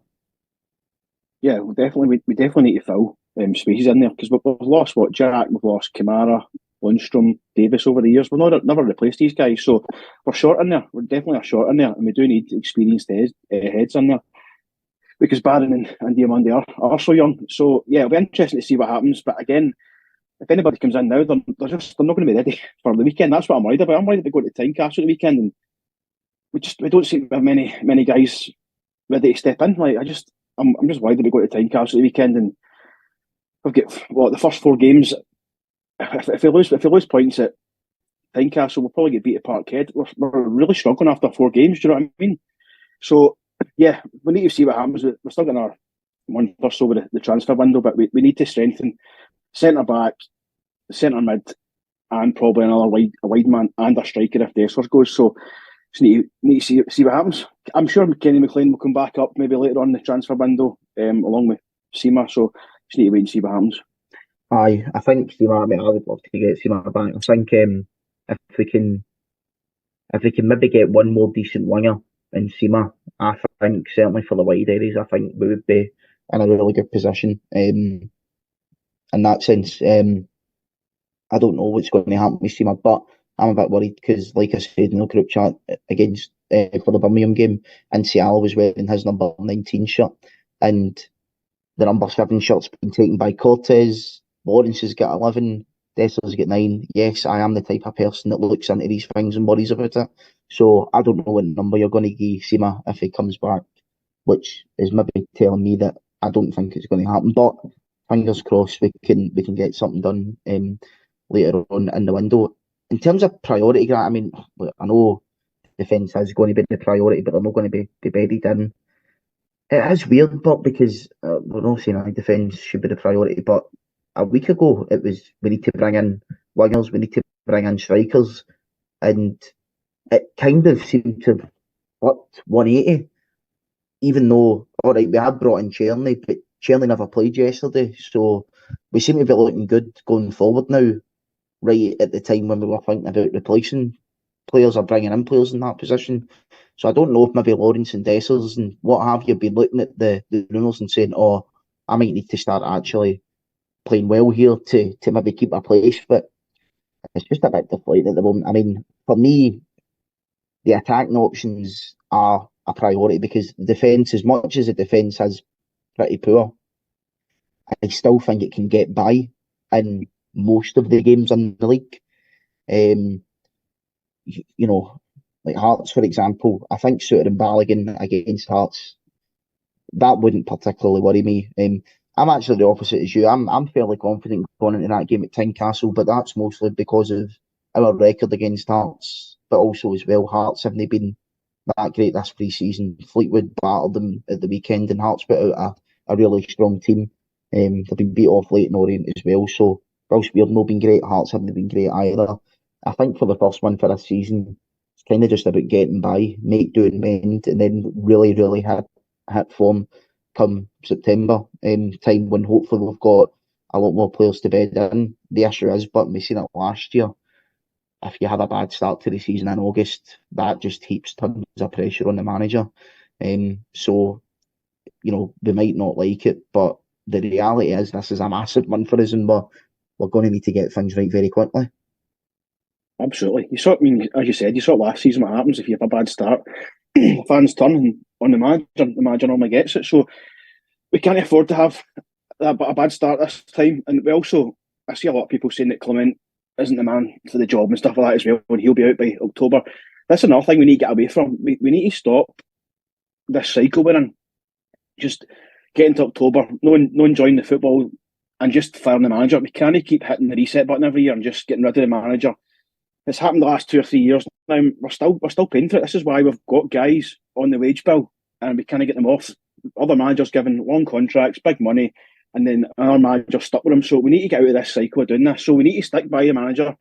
Yeah, we definitely need to fill spaces in there, because we've lost Jack, we've lost Kamara, Lundstrom, Davis over the years. We've never replaced these guys, so we're short in there. We're definitely a short in there, and we do need experienced heads in there, because Barron and Diamandi are so young. So yeah, it'll be interesting to see what happens. But again, if anybody comes in now, they're not going to be ready for the weekend. That's what I'm worried about. I'm worried about going to Tynecastle the weekend, and we don't seem to have many guys ready to step in. I'm just worried about going to Tynecastle the weekend, and we've got the first 4 games. If we lose points at Tynecastle, we'll probably get beat at Parkhead. We're really struggling after 4 games. Do you know what I mean? So yeah, we need to see what happens. We're still getting our month or so with the transfer window, but we need to strengthen centre back, centre mid, and probably another wide man and a striker if Dessers goes. So just need to see what happens. I'm sure Kenny McLean will come back up maybe later on in the transfer window, along with Sima. So just need to wait and see what happens. Aye, I think Sima. I mean, I would love to get Sima back. I think if we can maybe get one more decent winger in Sima, I think certainly for the wide areas, I think we would be in a really good position. In that sense, I don't know what's going to happen with Sima, but I'm a bit worried because, like I said in the group chat against for the Birmingham game, and Seattle was wearing his number 19 shirt, and the number 7 shirt's been taken by Cortez. Lawrence has got 11, Dessler's got 9. Yes, I am the type of person that looks into these things and worries about it. So I don't know what number you're going to give Sima if he comes back, which is maybe telling me that I don't think it's going to happen. But fingers crossed we can get something done later on in the window. In terms of priority, Grant, I mean, I know defence is going to be the priority, but they're not going to be buried in. It is weird, but because we're not saying that defence should be the priority, but a week ago it was we need to bring in wingers, we need to bring in strikers, and it kind of seemed to have flipped 180. Even though, all right, we had brought in Cherny, but Cherny never played yesterday, so we seem to be looking good going forward now. Right at the time when we were thinking about replacing players or bringing in players in that position. So I don't know if maybe Lawrence and Dessers and what have you been looking at the rumours and saying, oh, I might need to start actually playing well here to maybe keep a place. But it's just a bit deflated at the moment. I mean, for me, the attacking options are a priority because the defence, as much as the defence is pretty poor, I still think it can get by in most of the games in the league. Like Hearts, for example, I think Suter and Balogun against Hearts, that wouldn't particularly worry me. I'm actually the opposite as you. I'm fairly confident going into that game at Tynecastle, but that's mostly because of our record against Hearts, but also as well, Hearts haven't been that great this pre-season. Fleetwood battled them at the weekend, and Hearts put out a really strong team. They've been beat off late in Orient as well, so whilst we've not been great, Hearts haven't been great either. I think for the first one for this season, it's kind of just about getting by, make do and mend, and then really, really hit form come September, time when hopefully we've got a lot more players to bed in. The issue is, but we seen it last year, if you have a bad start to the season in August, that just heaps tons of pressure on the manager. So, we might not like it, but the reality is this is a massive month for us, and we're going to need to get things right very quickly. Absolutely. As you said, you saw last season what happens if you have a bad start. Fans turn on the manager normally gets it. So we can't afford to have a bad start this time. And I see a lot of people saying that Clement isn't the man for the job and stuff like that as well, when he'll be out by October. That's another thing we need to get away from. We need to stop this cycle we're in. Just getting to October, no enjoying the football, and just firing the manager. We can't keep hitting the reset button every year and just getting rid of the manager. It's happened the last 2 or 3 years now. We're still paying for it. This is why we've got guys on the wage bill and we can't get them off. Other managers given long contracts, big money, and then our manager stuck with them. So we need to get out of this cycle of doing this. So we need to stick by the manager.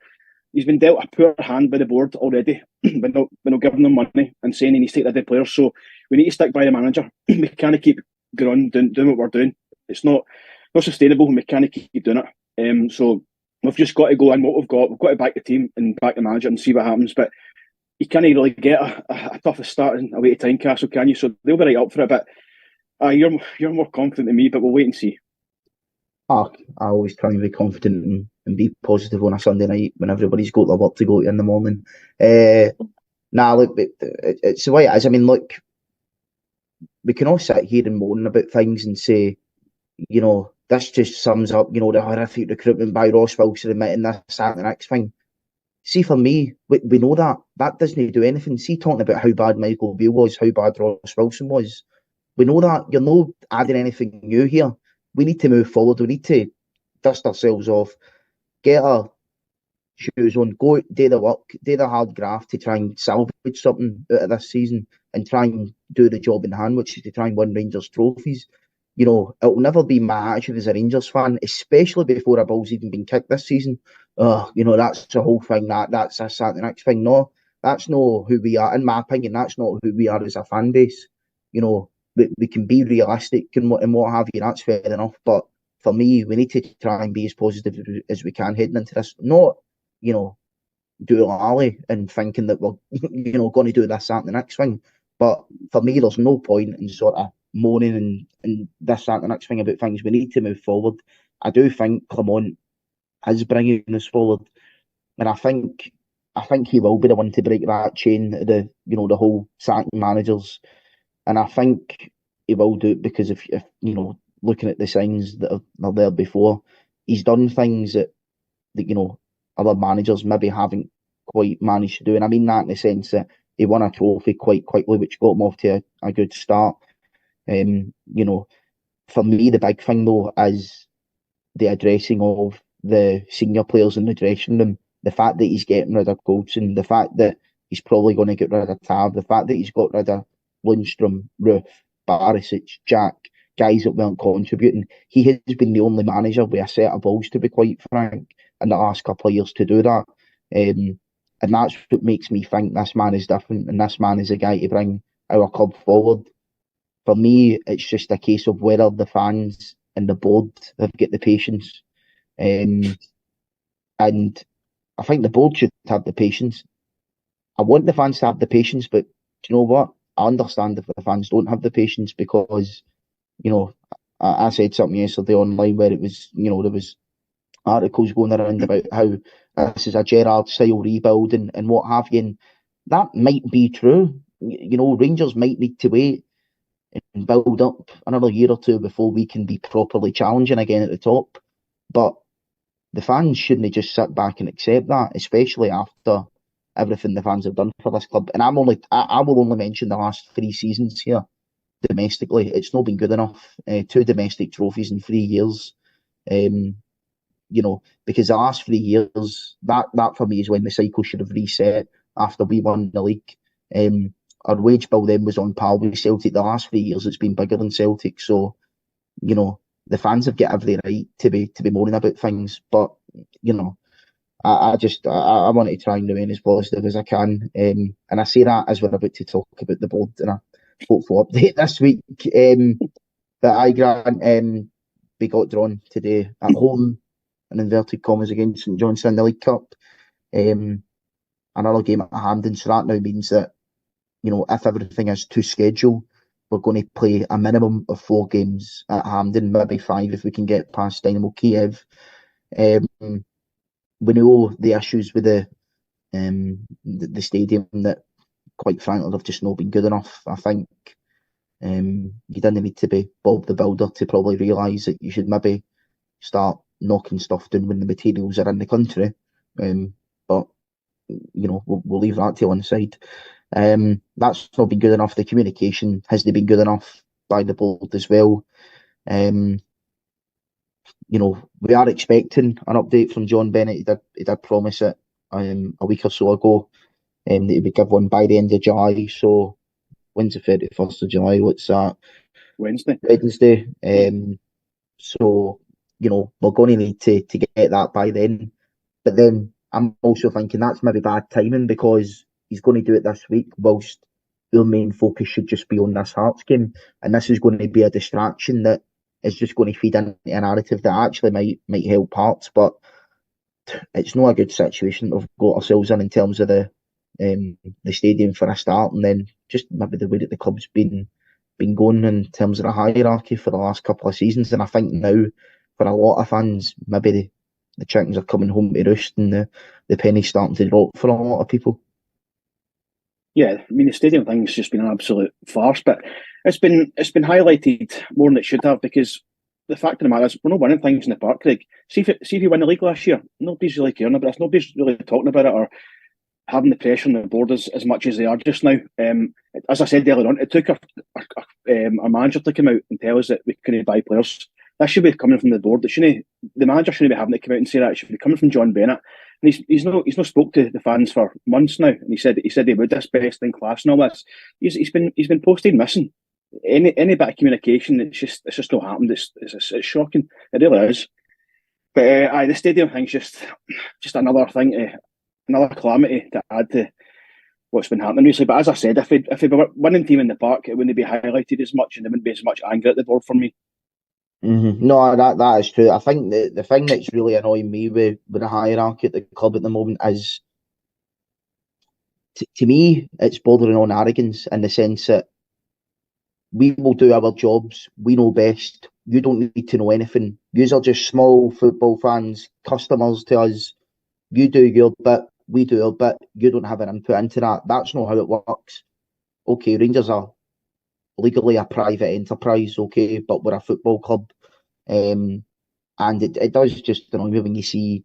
He's been dealt a poor hand by the board already, but not giving them money and saying he needs to take the players. So we need to stick by the manager. We can't keep going on doing what we're doing. It's not sustainable, and we can't keep doing it. So we've just got to go in what we've got. We've got to back the team and back the manager and see what happens. But you can't really get a toughest start away to Tynecastle, can you? So they'll be right up for it. But you're more confident than me, but we'll wait and see. I always try and be confident and be positive on a Sunday night when everybody's got their work to go to in the morning. Look, it's the way it is. I mean, look, we can all sit here and moan about things and say, this just sums up, the horrific recruitment by Ross Wilson admitting this, that, and the next thing. See, for me, we know that. That doesn't do anything. See, talking about how bad Michael Beale was, how bad Ross Wilson was. We know that. You're not adding anything new here. We need to move forward. We need to dust ourselves off, get our shoes on, go do the work, do the hard graft to try and salvage something out of this season and try and do the job in hand, which is to try and win Rangers trophies. It'll never be my attitude as a Rangers fan, especially before a ball's even been kicked this season. That's the whole thing. That's the next thing. No, that's not who we are. In my opinion, that's not who we are as a fan base. We can be realistic and what have you. That's fair enough. But for me, we need to try and be as positive as we can heading into this. Not, do alley and thinking that we're, going to do this, that, and the next thing. But for me, there's no point in sort of moaning and this, that, and the next thing about things. We need to move forward. I do think Clement is bringing us forward, and I think he will be the one to break that chain, the whole sacking managers, and I think he will do it because if looking at the signs that are there before, he's done things that other managers maybe haven't quite managed to do, and I mean that in the sense that he won a trophy quite quickly, which got him off to a good start. For me, the big thing though is the addressing of the senior players in the dressing room. The fact that he's getting rid of Goldson, the fact that he's probably going to get rid of Tab, the fact that he's got rid of Lundstrom, Roof, Barisic, Jack, guys that weren't contributing. He has been the only manager with a set of balls, to be quite frank, in the last couple of years to do that. And that's what makes me think this man is different, and this man is a guy to bring our club forward. For me, it's just a case of whether the fans and the board have got the patience. And I think the board should have the patience. I want the fans to have the patience, but do you know what? I understand if the fans don't have the patience because, I said something yesterday online where it was, there was articles going around about how this is a Gerrard-style rebuild and what have you. And that might be true. Rangers might need to wait and build up another year or two before we can be properly challenging again at the top. But the fans shouldn't just sit back and accept that, especially after everything the fans have done for this club. And I will only mention the last 3 seasons here domestically. It's not been good enough. 2 domestic trophies in 3 years. Because the last 3 years, that for me is when the cycle should have reset after we won the league. Our wage bill then was on par with Celtic. The last 3 years, it's been bigger than Celtic. So, the fans have got every right to be moaning about things. But, I want to try and remain as positive as I can. And I say that as we're about to talk about the board in a hopeful update this week. But Grant, we got drawn today at home, in inverted commas, against St Johnstone in the League Cup. another game at Hampden. So that now means that, if everything is to schedule, we're going to play a minimum of 4 games at Hampden, maybe 5 if we can get past Dynamo Kiev. We know the issues with the stadium, that quite frankly they've just not been good enough. I think you didn't need to be Bob the Builder to probably realise that you should maybe start knocking stuff down when the materials are in the country. But we'll leave that to one side. That's not been good enough. The communication hasn't been good enough by the board as well. We are expecting an update from John Bennett. He did promise it a week or so ago, that he would give one by the end of July. So when's the 31st of July? What's that? Wednesday. So, we're going to need to get that by then. But then I'm also thinking that's maybe bad timing, because he's going to do it this week whilst our main focus should just be on this Hearts game. And this is going to be a distraction that is just going to feed into a narrative that actually might help Hearts. But it's not a good situation we've got ourselves in terms of the stadium for a start, and then just maybe the way that the club's been going in terms of the hierarchy for the last couple of seasons. And I think now, for a lot of fans, maybe the chickens are coming home to roost, and the penny's starting to drop for a lot of people. Yeah, I mean, the stadium thing's just been an absolute farce, but it's been highlighted more than it should have, because the fact of the matter is we're not winning things in the park, Craig. See if you win the league last year, nobody's really caring about it. Nobody's really talking about it or having the pressure on the board as much as they are just now. As I said earlier on, it took our manager to come out and tell us that we couldn't buy players. That should be coming from the board. The manager shouldn't be having to come out and say that. It should be coming from John Bennett. And he's not spoke to the fans for months now. And he said he would, this best in class and all this. He's been posted missing. Any bit of communication, it's just not happened. It's shocking. It really is. But the stadium thing's just another thing, another calamity to add to what's been happening recently. But as I said, if we were winning team in the park, it wouldn't be highlighted as much, and there wouldn't be as much anger at the board for me. Mm-hmm. No, that is true. I think the thing that's really annoying me with the hierarchy at the club at the moment is, to me, it's bordering on arrogance, in the sense that we will do our jobs, we know best, you don't need to know anything. You are just small football fans, customers to us. You do your bit, we do our bit, you don't have an input into that. That's not how it works. Okay, Rangers are legally a private enterprise, okay, but we're a football club. And it does just annoy me when you see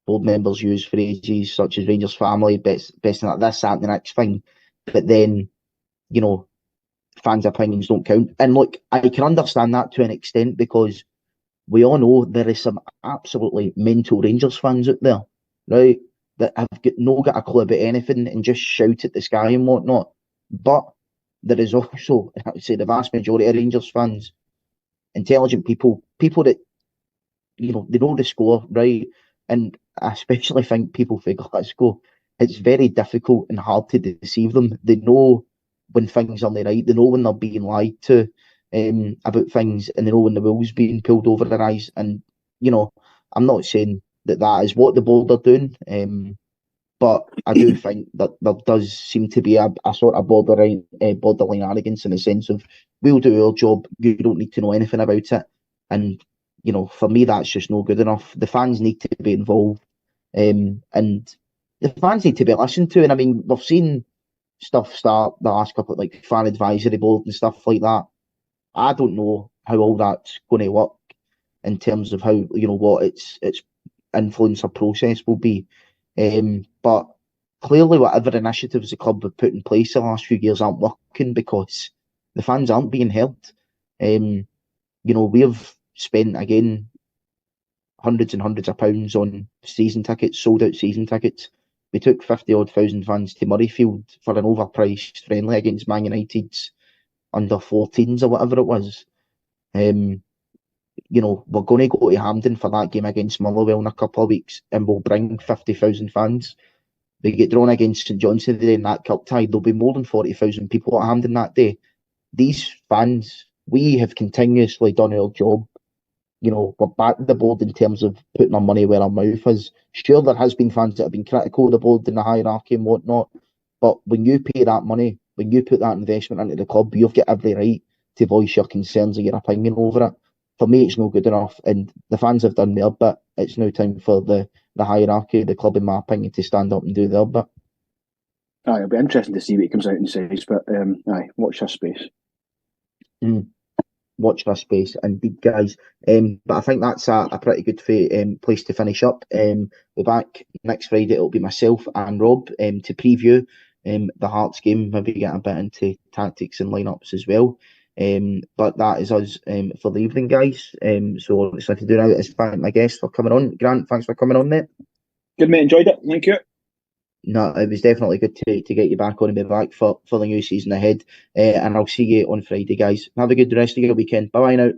board members use phrases such as Rangers family, best in like this, that, and the next thing. But then, fans' opinions don't count. And look, I can understand that to an extent, because we all know there is some absolutely mental Rangers fans out there, right, that have got a clue about anything and just shout at the sky and whatnot. But there is also, I would say, the vast majority of Rangers fans, intelligent people that, they know the score, right? And I especially think people from Glasgow, it's very difficult and hard to deceive them. They know when things aren't right. They know when they're being lied to about things, and they know when the wool's being pulled over their eyes. And, I'm not saying that is what the board are doing, but I do think that there does seem to be a sort of borderline arrogance, in the sense of, we'll do our job, you don't need to know anything about it. And, for me, that's just no good enough. The fans need to be involved, and the fans need to be listened to. And I mean, we've seen stuff start the last couple, like fan advisory board and stuff like that. I don't know how all that's going to work in terms of how, what its influence or process will be. But clearly, whatever initiatives the club have put in place the last few years aren't working, because the fans aren't being heard. We've spent, again, hundreds and hundreds of pounds on season tickets, sold out season tickets. We took 50,000 fans to Murrayfield for an overpriced friendly against Man United's under 14s or whatever it was. We're going to go to Hampden for that game against Motherwell in a couple of weeks, and we'll bring 50,000 fans. We get drawn against St Johnstone today in that cup tie. There'll be more than 40,000 people at Hampden that day. These fans, we have continuously done our job we're back to the board in terms of putting our money where our mouth is. Sure, there has been fans that have been critical of the board and the hierarchy and whatnot, but when you pay that money, when you put that investment into the club, you've got every right to voice your concerns and your opinion over it. For me, it's no good enough, and the fans have done their bit. It's now time for the hierarchy of the club, in my opinion, to stand up and do their bit. Aye, it'll be interesting to see what he comes out and says, but watch this space. Watch this space, indeed, guys. But I think that's a pretty good place to finish up. We're back next Friday. It'll be myself and Rob to preview the Hearts game, maybe get a bit into tactics and lineups as well. But that is us for the evening, guys. So what I'd like to do now is thank my guests for coming on. Grant, thanks for coming on, mate. Good, mate. Enjoyed it. Thank you. No, it was definitely good to get you back on and be back for the new season ahead. And I'll see you on Friday, guys. Have a good rest of your weekend. Bye-bye now.